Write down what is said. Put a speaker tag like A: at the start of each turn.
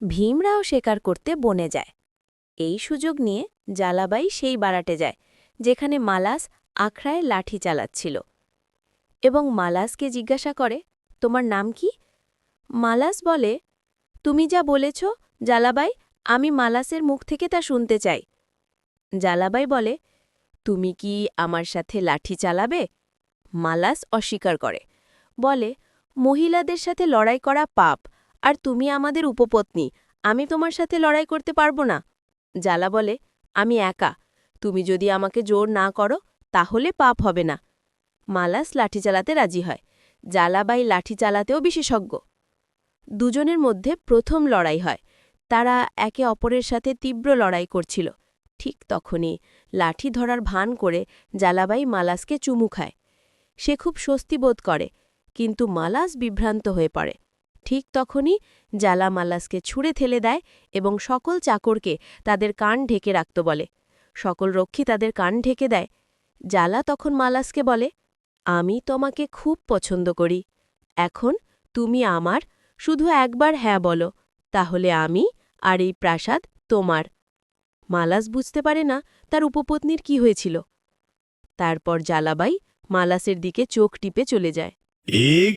A: ভীমরাও শিকার করতে বনে যায়। এই সুযোগ নিয়ে জালাবাই সেই বাড়াটে যায় যেখানে মালাস আখড়ায় লাঠি চালাচ্ছিল এবং মালাসকে জিজ্ঞাসা করে, তোমার নাম কি? মালাস বলে, তুমি যা বলেছ জালাবাই, আমি মালাসের মুখ থেকে তা শুনতে চাই। জালাবাই বলে, তুমি কি আমার সাথে লাঠি চালাবে? মালাস অস্বীকার করে, বলে, মহিলাদের সাথে লড়াই করা পাপ, আর তুমি আমাদের উপপত্নী, আমি তোমার সাথে লড়াই করতে পারবো না। জালা বলে, আমি একা, তুমি যদি আমাকে জোর না করো তাহলে পাপ হবে না। মালাস লাঠি চালাতে রাজি হয়। জালাবাই লাঠি চালাতেও বিশেষজ্ঞ। দুজনের মধ্যে প্রথম লড়াই হয়। তারা একে অপরের সাথে তীব্র লড়াই করছিল। ঠিক তখনই লাঠি ধরার ভান করে জালাবাই মালাসকে চুমু খায়। সে খুব স্বস্তি বোধ করে, কিন্তু মালাস বিভ্রান্ত হয়ে পড়ে। ঠিক তখনই জালা মালাসকে ছুঁড়ে ঠেলে দেয় এবং সকল চাকরকে তাদের কান ঢেকে রাখতে বলে। সকল রক্ষী তাদের কান ঢেকে দেয়। জালা তখন মালাসকে বলে, আমি তোমাকে খুব পছন্দ করি। এখন তুমি আমার, শুধু একবার হ্যাঁ বলো, তাহলে আমি আর এই প্রাসাদ তোমার। মালাস বুঝতে পারে না তার উপপত্নীর কি হয়েছিল। তারপর জালাবাই মালাসের দিকে চোখ টিপে চলে যায়।